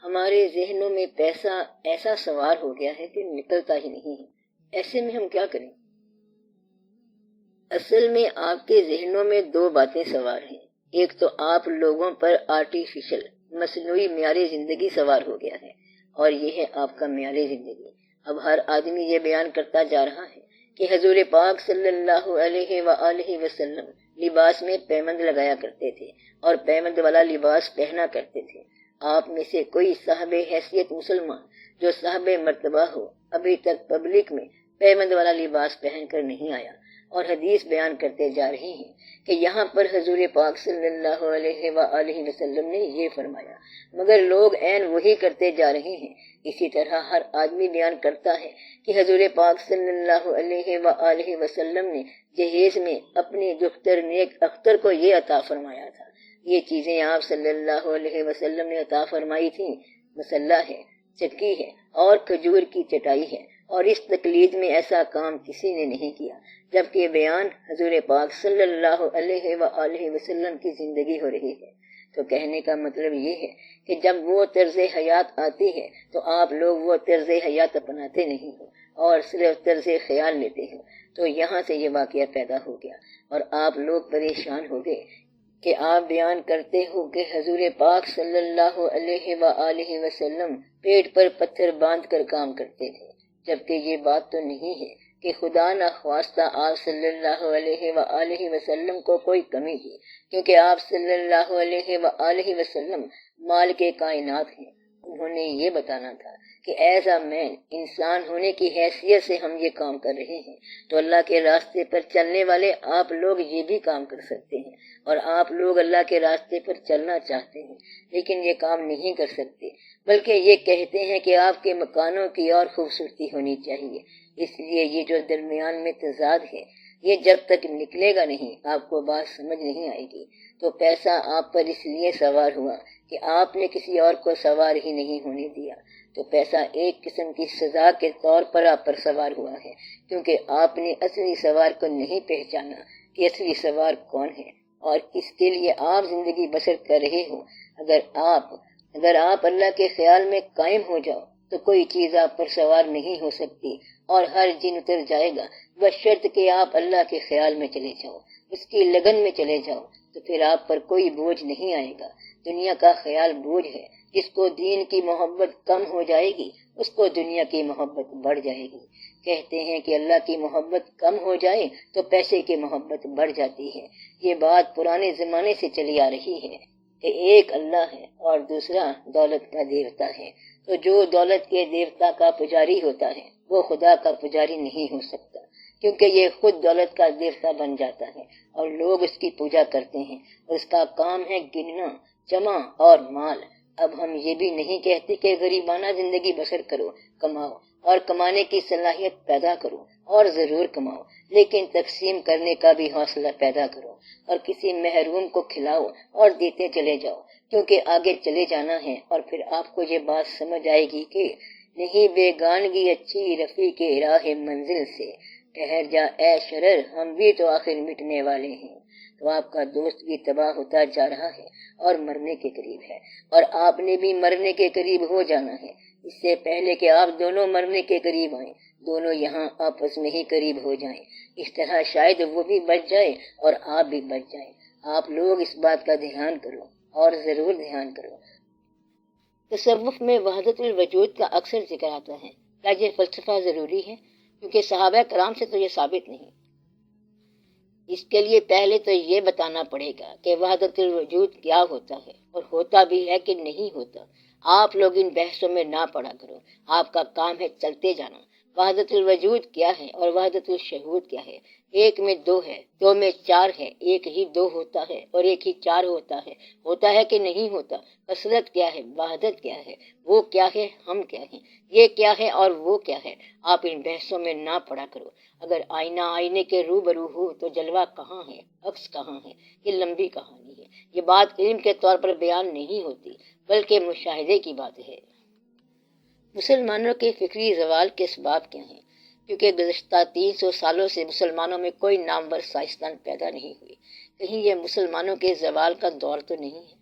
ہمارے ذہنوں میں پیسہ ایسا سوار ہو گیا ہے کہ نکلتا ہی نہیں ہے۔ ایسے میں ہم کیا کریں؟ اصل میں آپ کے ذہنوں میں 2 باتیں سوار ہیں۔ ایک تو آپ لوگوں پر آرٹیفیشل، مصنوعی معیار زندگی سوار ہو گیا ہے، اور یہ ہے آپ کا معیار زندگی۔ اب ہر آدمی یہ بیان کرتا جا رہا ہے کہ حضور پاک صلی اللہ علیہ وآلہ وسلم لباس میں پیمند لگایا کرتے تھے اور پیمند والا لباس پہنا کرتے تھے۔ آپ میں سے کوئی صاحب حیثیت مسلمان جو صاحب مرتبہ ہو ابھی تک پبلک میں پیمند والا لباس پہن کر نہیں آیا، اور حدیث بیان کرتے جا رہے ہیں کہ یہاں پر حضور پاک صلی اللہ علیہ وآلہ وسلم نے یہ فرمایا، مگر لوگ عین وہی کرتے جا رہے ہیں۔ اسی طرح ہر آدمی بیان کرتا ہے کہ حضور پاک صلی اللہ علیہ وآلہ وسلم نے جہیز میں اپنے دختر نیک اختر کو یہ عطا فرمایا تھا۔ یہ چیزیں آپ صلی اللہ علیہ وسلم نے عطا فرمائی تھیں، مسلح ہے، چکی ہے اور کھجور کی چٹائی ہے، اور اس تقلید میں ایسا کام کسی نے نہیں کیا، جبکہ بیان حضور پاک صلی اللہ علیہ وآلہ وسلم کی زندگی ہو رہی ہے۔ تو کہنے کا مطلب یہ ہے کہ جب وہ طرز حیات آتی ہے تو آپ لوگ وہ طرز حیات اپناتے نہیں ہو اور صرف طرز خیال لیتے ہو۔ تو یہاں سے یہ واقعہ پیدا ہو گیا اور آپ لوگ پریشان ہو گئے کہ آپ بیان کرتے ہو کہ حضور پاک صلی اللہ علیہ وآلہ وسلم پیٹ پر پتھر باندھ کر کام کرتے تھے، جبکہ یہ بات تو نہیں ہے کہ خدا نخواستہ آپ صلی اللہ علیہ وآلہ وسلم کو کوئی کمی تھی، کیونکہ آپ صلی اللہ علیہ وآلہ وسلم مال کے کائنات ہیں۔ انہوں نے یہ بتانا تھا کہ ایز اے مین، انسان ہونے کی حیثیت سے ہم یہ کام کر رہے ہیں، تو اللہ کے راستے پر چلنے والے آپ لوگ یہ بھی کام کر سکتے ہیں، اور آپ لوگ اللہ کے راستے پر چلنا چاہتے ہیں لیکن یہ کام نہیں کر سکتے، بلکہ یہ کہتے ہیں کہ آپ کے مکانوں کی اور خوبصورتی ہونی چاہیے۔ اس لیے یہ جو درمیان میں تضاد ہے، یہ جب تک نکلے گا نہیں آپ کو بات سمجھ نہیں آئے گی۔ تو پیسہ آپ پر اس لیے سوار ہوا کہ آپ نے کسی اور کو سوار ہی نہیں ہونے دیا، تو پیسہ ایک قسم کی سزا کے طور پر آپ پر سوار ہوا ہے، کیونکہ آپ نے اصلی سوار کو نہیں پہچانا کہ اصلی سوار کون ہے اور کس کے لیے آپ زندگی بسر کر رہے ہو۔ اگر آپ اللہ کے خیال میں قائم ہو جاؤ تو کوئی چیز آپ پر سوار نہیں ہو سکتی اور ہر جن اتر جائے گا، بشرط کہ آپ اللہ کے خیال میں چلے جاؤ، اس کی لگن میں چلے جاؤ، تو پھر آپ پر کوئی بوجھ نہیں آئے گا۔ دنیا کا خیال بوجھ ہے، جس کو دین کی محبت کم ہو جائے گی اس کو دنیا کی محبت بڑھ جائے گی۔ کہتے ہیں کہ اللہ کی محبت کم ہو جائے تو پیسے کی محبت بڑھ جاتی ہے۔ یہ بات پرانے زمانے سے چلی آ رہی ہے کہ ایک اللہ ہے اور دوسرا دولت کا دیوتا ہے، تو جو دولت کے دیوتا کا پجاری ہوتا ہے وہ خدا کا پجاری نہیں ہو سکتا، کیونکہ یہ خود دولت کا دیوتا بن جاتا ہے اور لوگ اس کی پوجا کرتے ہیں، اور اس کا کام ہے گننا، جمع اور مال۔ اب ہم یہ بھی نہیں کہتے کہ غریبانہ زندگی بسر کرو، کماؤ اور کمانے کی صلاحیت پیدا کرو اور ضرور کماؤ، لیکن تقسیم کرنے کا بھی حوصلہ پیدا کرو اور کسی محروم کو کھلاؤ اور دیتے چلے جاؤ، کیونکہ آگے چلے جانا ہے اور پھر آپ کو یہ بات سمجھ آئے گی کہ نہیں بیگانگی اچھی رفیق راہ منزل سے، ٹھہر جا اے شرر ہم بھی تو آخر مٹنے والے ہیں۔ تو آپ کا دوست بھی تباہ ہوتا جا رہا ہے اور مرنے کے قریب ہے، اور آپ نے بھی مرنے کے قریب ہو جانا ہے۔ اس سے پہلے کہ آپ دونوں مرنے کے قریب آئیں، دونوں یہاں آپس میں ہی قریب ہو جائیں، اس طرح شاید وہ بھی بچ جائے اور آپ بھی بچ جائیں۔ آپ لوگ اس بات کا دھیان کرو اور ضرور دھیان کرو۔ تصوف میں وحدت الوجود کا اکثر ذکر آتا ہے۔ کیا یہ فلسفہ ضروری ہے؟ کیونکہ صحابہ کرام سے تو یہ ثابت نہیں۔ اس کے لیے پہلے تو یہ بتانا پڑے گا کہ وحدت الوجود کیا ہوتا ہے اور ہوتا بھی ہے کہ نہیں ہوتا۔ آپ لوگ ان بحثوں میں نہ پڑا کرو، آپ کا کام ہے چلتے جانا۔ وحدت الوجود کیا ہے اور وحدت الشہود کیا ہے؟ ایک میں دو ہے، دو میں چار ہے، ایک ہی دو ہوتا ہے اور ایک ہی چار ہوتا ہے کہ نہیں ہوتا؟ کثرت کیا ہے، وحدت کیا ہے، وہ کیا ہے، ہم کیا ہیں، یہ کیا ہے اور وہ کیا ہے؟ آپ ان بحثوں میں نہ پڑا کرو۔ اگر آئینہ آئینے کے روبرو ہو تو جلوہ کہاں ہے، عکس کہاں ہے؟ یہ لمبی کہانی ہے۔ یہ بات علم کے طور پر بیان نہیں ہوتی بلکہ مشاہدے کی بات ہے۔ مسلمانوں کے فکری زوال کے اسباب کیا ہیں؟ کیونکہ گزشتہ 300 سالوں سے مسلمانوں میں کوئی نامور سائنسدان پیدا نہیں ہوئی، کہیں یہ مسلمانوں کے زوال کا دور تو نہیں ہے؟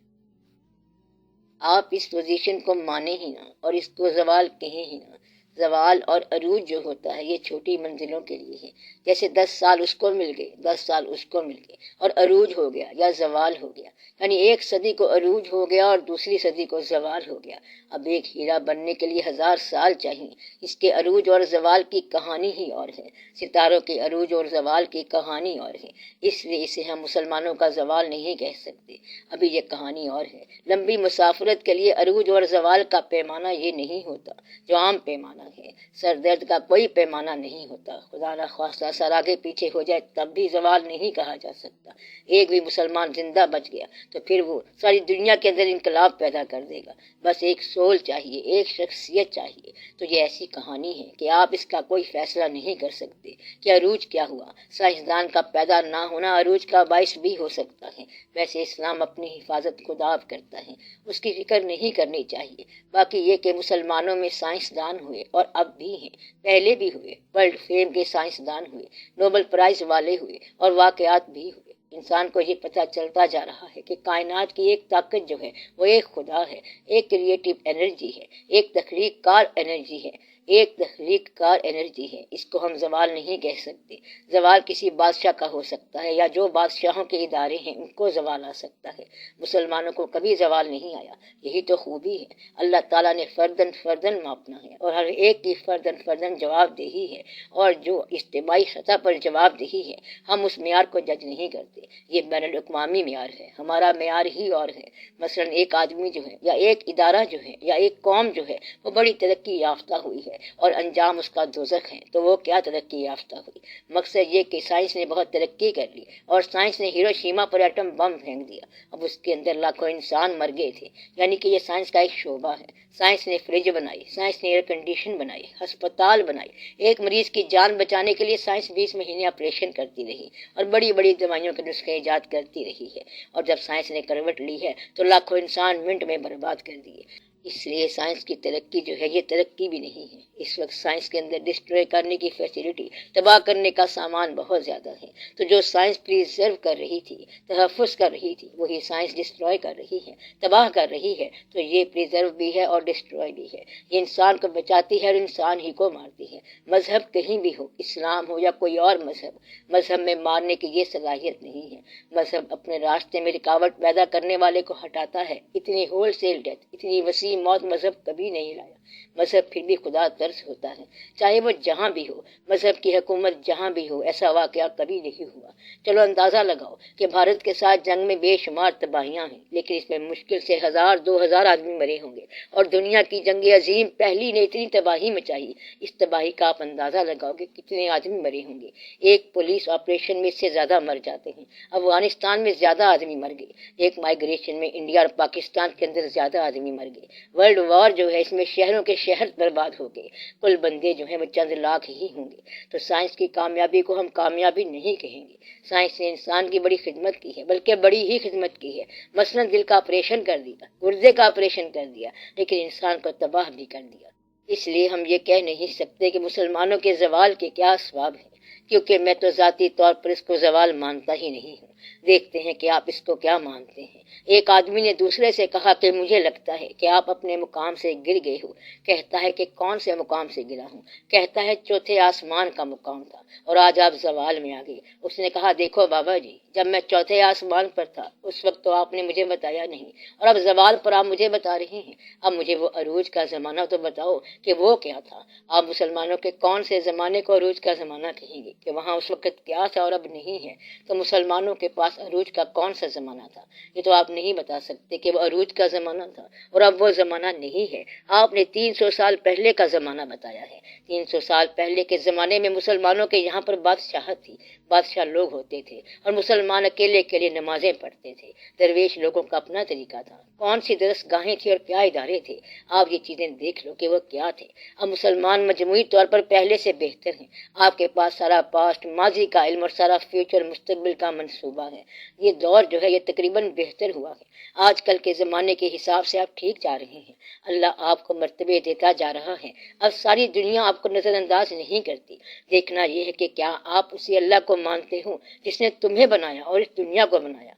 آپ اس پوزیشن کو مانیں ہی نہ اور اس کو زوال کہیں ہی نہ۔ زوال اور عروج جو ہوتا ہے یہ چھوٹی منزلوں کے لیے ہے، جیسے 10 سال اس کو مل گئے، 10 سال اس کو مل گئے اور عروج ہو گیا یا زوال ہو گیا، یعنی ایک صدی کو عروج ہو گیا اور دوسری صدی کو زوال ہو گیا۔ اب ایک ہیرا بننے کے لیے 1000 سال چاہیے، اس کے عروج اور زوال کی کہانی ہی اور ہے، ستاروں کے عروج اور زوال کی کہانی اور ہے، اس لیے اسے ہم مسلمانوں کا زوال نہیں کہہ سکتے، ابھی یہ کہانی اور ہے۔ لمبی مسافرت کے لیے عروج اور زوال کا پیمانہ یہ نہیں ہوتا جو عام پیمانہ پیمانہ ہے، سر درد کا کوئی پیمانہ نہیں ہوتا۔ خدا نہ خواستہ سر آگے پیچھے ہو جائے تب بھی زوال نہیں کہا جا سکتا۔ ایک بھی مسلمان زندہ بچ گیا تو پھر وہ ساری دنیا کے اندر انقلاب پیدا کر دے گا۔ بس ایک سول چاہیے، ایک شخصیت چاہیے۔ تو یہ ایسی کہانی ہے کہ آپ اس کا کوئی فیصلہ نہیں کر سکتے کہ عروج کیا ہوا۔ سائنسدان کا پیدا نہ ہونا عروج کا باعث بھی ہو سکتا ہے۔ ویسے اسلام اپنی حفاظت خود آپ کرتا ہے، اس کی فکر نہیں کرنی چاہیے۔ باقی یہ کہ مسلمانوں میں سائنسدان ہوئے اور اب بھی ہیں، پہلے بھی ہوئے، ورلڈ فیم کے سائنسدان ہوئے، نوبل پرائز والے ہوئے اور واقعات بھی ہوئے۔ انسان کو یہ پتہ چلتا جا رہا ہے کہ کائنات کی ایک طاقت جو ہے وہ ایک خدا ہے، ایک کریٹیو انرجی ہے، ایک تخلیق کار انرجی ہے، ایک تخلیق کار انرجی ہے۔ اس کو ہم زوال نہیں کہہ سکتے۔ زوال کسی بادشاہ کا ہو سکتا ہے یا جو بادشاہوں کے ادارے ہیں ان کو زوال آ سکتا ہے، مسلمانوں کو کبھی زوال نہیں آیا۔ یہی تو خوبی ہے، اللہ تعالیٰ نے فردن فردن ماپنا ہے اور ہر ایک کی فردن فردن جواب دہی ہے، اور جو اجتماعی سطح پر جواب دہی ہے ہم اس معیار کو جج نہیں کرتے۔ یہ بین الاقوامی معیار ہے، ہمارا معیار ہی اور ہے۔ مثلا ایک آدمی جو ہے یا ایک ادارہ جو ہے یا ایک قوم جو ہے وہ بڑی ترقی یافتہ ہوئی ہے اور انجام اس کا دوزخ ہے، تو وہ کیا ترقی یافتہ ہوئی؟ مقصد یہ کہ سائنس نے بہت ترقی کر لی اور سائنس نے ہیروشیما پر ایٹم بم پھینک دیا، اب اس کے اندر لاکھوں انسان مر گئے تھے، یعنی کہ یہ سائنس کا ایک شعبہ ہے۔ سائنس نے فریج بنائی، سائنس نے ایئر کنڈیشن بنائی، ہسپتال بنائی، ایک مریض کی جان بچانے کے لیے سائنس 20 مہینے آپریشن کرتی رہی اور بڑی بڑی دوائیوں کے نسخے ایجاد کرتی رہی ہے، اور جب سائنس نے کروٹ لی ہے تو لاکھوں انسان منٹ میں برباد کر دیے۔ اس لیے سائنس کی ترقی جو ہے یہ ترقی بھی نہیں ہے۔ اس وقت سائنس کے اندر ڈسٹروائے کرنے کی فیسلٹی، تباہ کرنے کا سامان بہت زیادہ ہے۔ تو جو سائنس پریزرو کر رہی تھی، تحفظ کر رہی تھی، وہی سائنس ڈسٹروائے کر رہی ہے، تباہ کر رہی ہے۔ تو یہ پریزرو بھی ہے اور ڈسٹروائے بھی ہے۔ یہ انسان کو بچاتی ہے اور انسان ہی کو مارتی ہے۔ مذہب کہیں بھی ہو، اسلام ہو یا کوئی اور مذہب، مذہب میں مارنے کی یہ صلاحیت نہیں ہے۔ مذہب اپنے راستے میں رکاوٹ پیدا کرنے والے کو ہٹاتا ہے۔ اتنی ہول سیل ڈیتھ، اتنی وسیع موت مذہب کبھی نہیں لایا۔ مذہب پھر بھی خدا ترس ہوتا ہے، چاہے وہ جہاں بھی ہو، مذہب کی حکومت جہاں بھی ہو، ایسا واقعہ کبھی نہیں ہوا۔ چلو اندازہ لگاؤ کہ بھارت کے ساتھ جنگ میں بے شمار تباہیاں ہیں، لیکن اس میں مشکل سے 1000-2000 آدمی مرے ہوں گے، اور دنیا کی جنگ عظیم پہلی نے اتنی تباہی مچائی، اس تباہی کا آپ اندازہ لگاؤ کہ کتنے آدمی مرے ہوں گے۔ ایک پولیس آپریشن میں اس سے زیادہ مر جاتے ہیں۔ افغانستان میں زیادہ آدمی مر گئے، ایک مائگریشن میں انڈیا اور پاکستان کے اندر زیادہ آدمی مر گئے۔ ورلڈ وار جو ہے اس میں شہروں کے شہر برباد ہو گئے، کل بندے جو ہیں وہ چند لاکھ ہی ہوں گے۔ تو سائنس کی کامیابی کو ہم کامیابی نہیں کہیں گے۔ سائنس نے انسان کی بڑی خدمت کی ہے، بلکہ بڑی ہی خدمت کی ہے۔ مثلا دل کا آپریشن کر دیا، گردے کا آپریشن کر دیا، لیکن انسان کو تباہ بھی کر دیا۔ اس لیے ہم یہ کہہ نہیں سکتے کہ مسلمانوں کے زوال کے کیا اسباب ہیں، کیونکہ میں تو ذاتی طور پر اس کو زوال مانتا ہی نہیں ہوں۔ دیکھتے ہیں کہ آپ اس کو کیا مانتے ہیں۔ ایک آدمی نے دوسرے سے کہا کہ مجھے لگتا ہے کہ آپ اپنے مقام سے گر گئے ہو۔ کہتا ہے کہ کون سے مقام سے گرا ہوں؟ کہتا ہے چوتھے آسمان کا مقام تھا اور آج آپ زوال میں آ گئے۔ اس نے کہا دیکھو بابا جی، جب میں چوتھے آسمان پر تھا اس وقت تو آپ نے مجھے بتایا نہیں، اور اب زوال پر آپ مجھے بتا رہے ہیں۔ اب مجھے وہ عروج کا زمانہ تو بتاؤ کہ وہ کیا تھا۔ آپ مسلمانوں کے کون سے زمانے کو عروج کا زمانہ کہیں گے کہ وہاں اس وقت کیا تھا اور اب نہیں ہے؟ تو مسلمانوں کے پاس عروج کا کون سا زمانہ تھا؟ یہ تو آپ نہیں بتا سکتے کہ وہ عروج کا زمانہ تھا اور اب وہ زمانہ نہیں ہے۔ آپ نے 300 سال پہلے کا زمانہ بتایا ہے۔ 300 سال پہلے کے زمانے میں مسلمانوں کے یہاں پر بادشاہت تھی، بادشاہ لوگ ہوتے تھے اور مسلمان اکیلے کے لیے نمازیں پڑھتے تھے۔ درویش لوگوں کا اپنا طریقہ تھا، کون سی درس گاہیں تھی اور کیا ادارے تھے۔ آپ یہ چیزیں دیکھ لو کہ وہ کیا تھے۔ اب مسلمان مجموعی طور پر پہلے سے بہتر ہیں۔ آپ کے پاس سارا پاسٹ، ماضی کا علم اور سارا فیوچر، مستقبل کا منصوبہ ہے۔ یہ دور جو ہے یہ تقریباً بہتر ہوا ہے۔ آج کل کے زمانے کے حساب سے آپ ٹھیک جا رہے ہیں۔ اللہ آپ کو مرتبے دیتا جا رہا ہے۔ اب ساری دنیا آپ کو نظر انداز نہیں کرتی۔ دیکھنا یہ ہے کہ کیا آپ اسی اللہ کو مانتے ہو جس نے تمہیں بنایا اور اس دنیا کو بنایا۔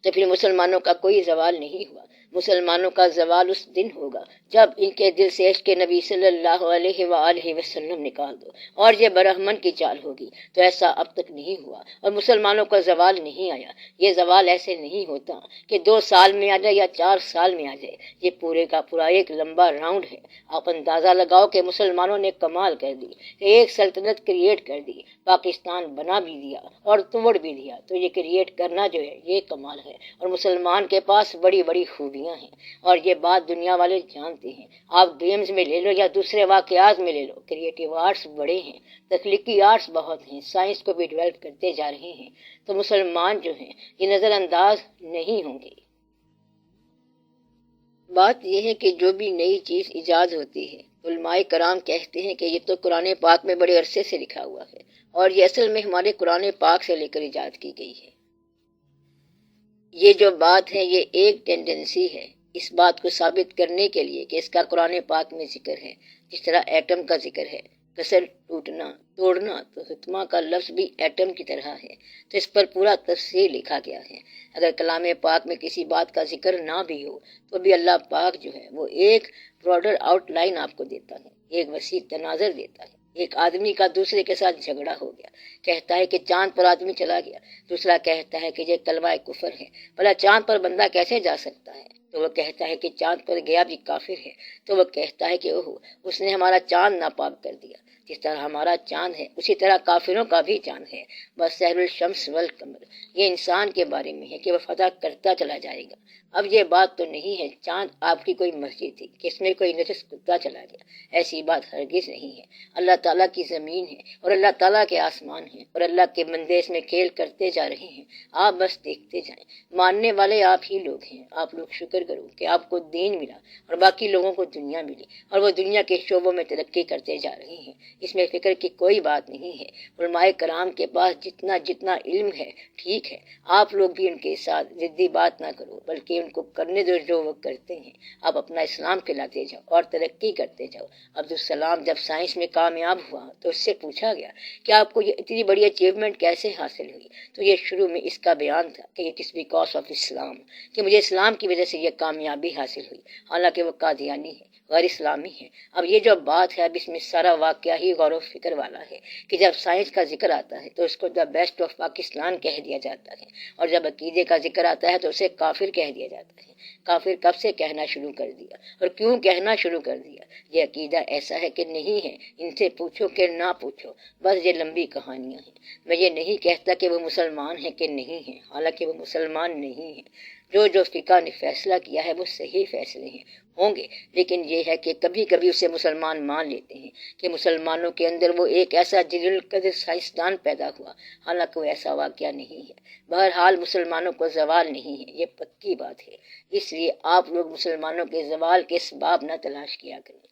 تو پھر مسلمانوں کا کوئی زوال نہیں ہوا۔ مسلمانوں کا زوال اس دن ہوگا جب ان کے دل سے عشق نبی صلی اللہ علیہ وآلہ وسلم نکال دو، اور یہ برہمن کی چال ہوگی۔ تو ایسا اب تک نہیں ہوا اور مسلمانوں کا زوال نہیں آیا۔ یہ زوال ایسے نہیں ہوتا کہ 2 سال میں آ جائے یا 4 سال میں آ جائے، یہ پورے کا پورا ایک لمبا راؤنڈ ہے۔ آپ اندازہ لگاؤ کہ مسلمانوں نے کمال کر دی کہ ایک سلطنت کریٹ کر دی، پاکستان بنا بھی دیا اور توڑ بھی دیا، تو یہ کریٹ کرنا جو ہے یہ کمال ہے، اور مسلمان کے پاس بڑی بڑی خوبیاں ہیں، اور یہ بات دنیا والے جانتے ہیں۔ آپ گیمز میں لے لو یا دوسرے واقعات میں لے لو، کریٹیو آرٹس بڑے ہیں، تخلیقی آرٹس بہت ہیں، سائنس کو بھی ڈیولپ کرتے جا رہے ہیں، تو مسلمان جو ہیں یہ نظر انداز نہیں ہوں گے۔ بات یہ ہے کہ جو بھی نئی چیز ایجاد ہوتی ہے، علماء کرام کہتے ہیں کہ یہ تو قرآن پاک میں بڑے عرصے سے لکھا ہوا ہے، اور یہ اصل میں ہمارے قرآن پاک سے لے کر ایجاد کی گئی ہے۔ یہ جو بات ہے یہ ایک ٹینڈنسی ہے اس بات کو ثابت کرنے کے لیے کہ اس کا قرآن پاک میں ذکر ہے، جس طرح ایٹم کا ذکر ہے، کسر ٹوٹنا توڑنا، تو حتمہ کا لفظ بھی ایٹم کی طرح ہے، تو اس پر پورا تفصیل لکھا گیا ہے۔ اگر کلام پاک میں کسی بات کا ذکر نہ بھی ہو تو بھی اللہ پاک جو ہے وہ ایک براڈر آؤٹ لائن آپ کو دیتا ہے، ایک وسیع تناظر دیتا ہے۔ ایک آدمی کا دوسرے کے ساتھ جھگڑا ہو گیا، کہتا ہے کہ چاند پر آدمی چلا گیا، دوسرا کہتا ہے کہ یہ کلمہ کفر ہے، بھلا چاند پر بندہ کیسے جا سکتا ہے؟ تو وہ کہتا ہے کہ چاند پر گیا بھی کافر ہے، تو وہ کہتا ہے کہ اوہ اس نے ہمارا چاند ناپاک کر دیا۔ جس طرح ہمارا چاند ہے اسی طرح کافروں کا بھی چاند ہے، بس سحر الشمس والقمر، یہ انسان کے بارے میں ہے کہ وہ فتح کرتا چلا جائے گا۔ اب یہ بات تو نہیں ہے چاند آپ کی کوئی مسجد تھی کہ اس میں کوئی نجس کتا چلا گیا، ایسی بات ہرگز نہیں ہے۔ اللہ تعالیٰ کی زمین ہے اور اللہ تعالیٰ کے آسمان ہیں، اور اللہ کے بندے اس میں کھیل کرتے جا رہے ہیں، آپ بس دیکھتے جائیں۔ ماننے والے آپ ہی لوگ ہیں، آپ لوگ شکر کرو کہ آپ کو دین ملا اور باقی لوگوں کو دنیا ملی، اور وہ دنیا کے شعبوں میں ترقی کرتے جا رہے ہیں، اس میں فکر کی کوئی بات نہیں ہے۔ علماء کرام کے پاس جتنا علم ہے ٹھیک ہے، آپ لوگ بھی ان کے ساتھ ضدی بات نہ کرو، بلکہ ان کو کرنے دو جو وہ کرتے ہیں۔ آپ اپنا اسلام پھیلاتے جاؤ اور ترقی کرتے جاؤ۔ عبدالسلام جب سائنس میں کامیاب ہوا تو اس سے پوچھا گیا کہ آپ کو یہ اتنی بڑی اچیومنٹ کیسے حاصل ہوئی؟ تو یہ شروع میں اس کا بیان تھا کہ اٹ از بیکاز آف اسلام، کہ مجھے اسلام کی وجہ سے یہ کامیابی حاصل ہوئی، حالانکہ وہ قادیانی ہے، غیر اسلامی ہے۔ اب یہ جو بات ہے اب اس میں سارا واقعہ ہی غور و فکر والا ہے کہ جب سائنس کا ذکر آتا ہے تو اس کو دا بیسٹ آف پاکستان کہہ دیا جاتا ہے، اور جب عقیدے کا ذکر آتا ہے تو اسے کافر کہہ دیا جاتا ہے۔ کافر کب سے کہنا شروع کر دیا اور کیوں کہنا شروع کر دیا؟ یہ عقیدہ ایسا ہے کہ نہیں ہے، ان سے پوچھو کہ نہ پوچھو، بس یہ لمبی کہانیاں ہیں۔ میں یہ نہیں کہتا کہ وہ مسلمان ہیں کہ نہیں ہیں، حالانکہ وہ مسلمان نہیں ہیں۔ جو فقہ نے فیصلہ کیا ہے وہ صحیح فیصلے ہیں ہوں گے، لیکن یہ ہے کہ کبھی کبھی اسے مسلمان مان لیتے ہیں کہ مسلمانوں کے اندر وہ ایک ایسا جلیل القدر سائنسدان پیدا ہوا، حالانکہ وہ ایسا واقعہ نہیں ہے۔ بہرحال مسلمانوں کو زوال نہیں ہے، یہ پکی بات ہے، اس لیے آپ لوگ مسلمانوں کے زوال کے اسباب نہ تلاش کیا کریں۔